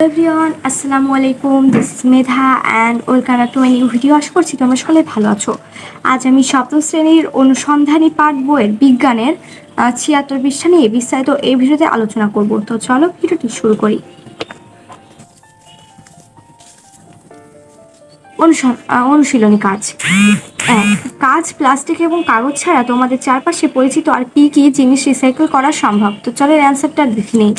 Everyone আসসালামু আলাইকুম, this is Medha and welcome back to my new video. আশা করছি তোমরা সকলে ভালো আছো। আজ আমি সপ্তম শ্রেণীর অনুসন্ধানী পাঠ বইয়ের বিজ্ঞানের ৭৬ পৃষ্ঠা নিয়ে বিস্তারিত এই ভিডিওতে আলোচনা করব। তো চলো ভিডিওটি শুরু করি। অনুশীলনী কাজ ১। কাঁচ, প্লাস্টিক এবং কাগজ ছাড়া তোমাদের চারপাশে পরিচিত আর কি কি জিনিস রিসাইকেল করা সম্ভব? তো চলো এর অ্যান্সারটা দেখে নিই।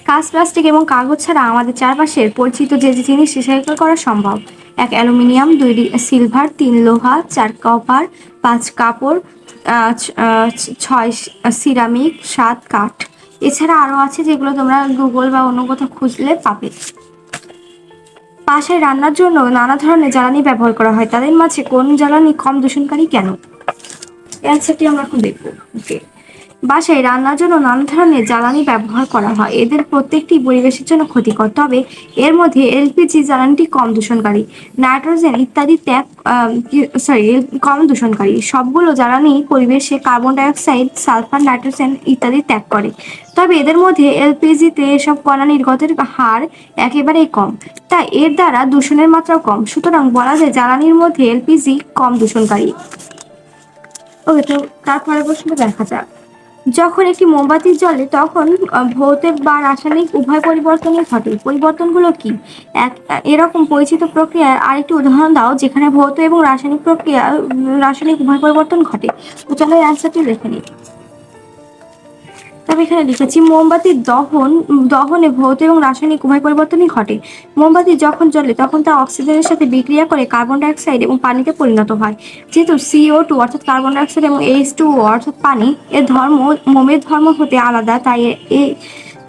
কাঁচ, প্লাস্টিক এবং কাগজ ছাড়া আমাদের চারপাশের পরিচিত যে যে জিনিস রিসাইকেল করা সম্ভব: ১. অ্যালুমিনিয়াম, ২. সিলভার, ৩. লোহা, ৪. কপার, ৫. কাপড়, ৬. সিরামিক, ৭. কাঠ। এছাড়া আরও আছে যেগুলো তোমরা গুগল বা অন্য কোথাও খুঁজলে পাবে। বাসায় রান্নার জন্য নানা ধরনের জ্বালানি ব্যবহার করা হয়, তাদের মাঝে কোন জ্বালানি কম দূষণকারী কেন? অ্যান্সারটি আমরা এখন দেখব। ওকে, বাসায় রান্নার জন্য নানা ধরনের জ্বালানি ব্যবহার করা হয়, এদের প্রত্যেকটি পরিবেশের জন্য ক্ষতিকর, তবে এর মধ্যে এলপিজি জ্বালানিটি কম দূষণকারী। নাইট্রোজেন ইত্যাদি কম দূষণকারী। সবগুলো জ্বালানি পরিবেশে কার্বন ডাইঅক্সাইড, সালফার, নাইট্রোজেন ইত্যাদি ত্যাগ করে, তবে এদের মধ্যে এলপিজিতে এসব কণা নির্গতের হার একেবারেই কম, তাই এর দ্বারা দূষণের মাত্রাও কম। সুতরাং বলা যায় জ্বালানির মধ্যে এলপিজি কম দূষণকারী। ওকে, তো তারপরে প্রশ্ন দেখা যাক। যখন একটি মোমবাতি জ্বলে তখন ভৌতিক বা রাসায়নিক উভয় পরিবর্তনই ঘটে। পরিবর্তনগুলো কি? এরকম পরিচিত প্রক্রিয়ার আরেকটি উদাহরণ দাও যেখানে ভৌত এবং রাসায়নিক উভয় পরিবর্তন ঘটে। তো চলো অ্যান্সারটি দেখে নিই। তবে এখানে লিখেছি মোমবাতির দহনে ভৌত এবং রাসায়নিক উভয় পরিবর্তনই ঘটে। মোমবাতি যখন জ্বলে তখন তা অক্সিজেনের সাথে বিক্রিয়া করে কার্বন ডাইঅক্সাইড এবং পানিতে পরিণত হয়। যেহেতু CO2 অর্থাৎ কার্বন ডাইঅক্সাইড এবং H2O অর্থাৎ পানি এর ধর্ম মোমের ধর্ম হতে আলাদা,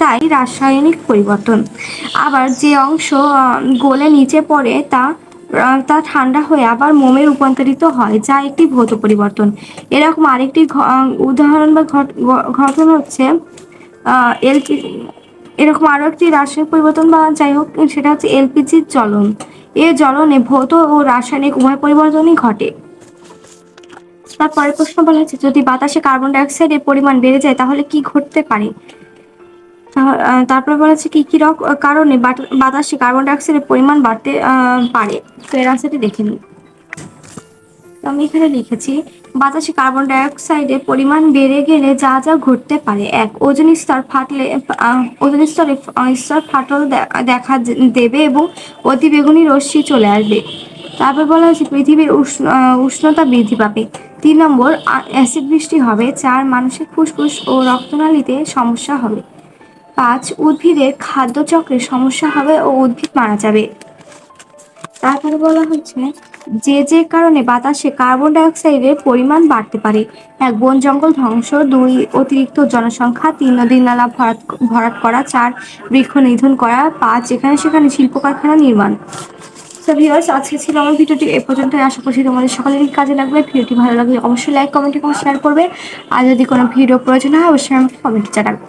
তাই রাসায়নিক পরিবর্তন। আবার যে অংশ গলে নিচে পড়ে তা ঠান্ডা হয়ে আবার মোমে রূপান্তরিত হয়, যা একটি ভৌত পরিবর্তন। এরকম আরেকটি উদাহরণ বা ঘটন হচ্ছে এরকম আরো একটি রাসায়নিক পরিবর্তন বা যাই হোক, সেটা হচ্ছে এলপিজির জ্বলন। এই জ্বলনে ভৌত ও রাসায়নিক উভয় পরিবর্তনই ঘটে। তারপরে প্রশ্ন বলা হচ্ছে, যদি বাতাসে কার্বন ডাইঅক্সাইডের পরিমাণ বেড়ে যায় তাহলে কি ঘটতে পারে? তারপরে বলা হচ্ছে কি কি কারণে বাতাসে কার্বন ডাইঅক্সাইডের পরিমাণ বাড়তে পারে। তো এর আনসারটি দেখে নিই। তো আমি এখানে লিখেছি বাতাসে কার্বন ডাইঅক্সাইডের পরিমাণ বেড়ে গেলে যা যা ঘটতে পারে: ১. ওজোন স্তর ফাটল দেখা দেবে এবং অতিবেগুনি রশ্মি চলে আসবে। তারপর বলা হয়েছে পৃথিবীর উষ্ণতা বৃদ্ধি পাবে। ৩ নম্বর, অ্যাসিড বৃষ্টি হবে। ৪. মানুষের ফুসফুস ও রক্তনালীতে সমস্যা হবে। ৫. উদ্ভিদের খাদ্য চক্রে সমস্যা হবে ও উদ্ভিদ মারা যাবে। তারপরে বলা হচ্ছে যে কারণে বাতাসে কার্বন ডাইঅক্সাইডের পরিমাণ বাড়তে পারে: ১. বন জঙ্গল ধ্বংস। ২. অতিরিক্ত জনসংখ্যা। ৩. নদী নালা ভরাট করা। ৪. বৃক্ষ নিধন করা। ৫. যেখানে সেখানে শিল্প কারখানা নির্মাণ। তো ভিউয়ার্স, আজকে ছিল আমার ভিডিওটি এ পর্যন্তই। আশা করছি তোমাদের সকলেরই কাজে লাগবে। ভিডিওটি ভালো লাগলে অবশ্যই লাইক, কমেন্ট এবং শেয়ার করবে। আর যদি কোনো ভিডিও প্রয়োজন হয় অবশ্যই আমাকে কমেন্টে জানাবে।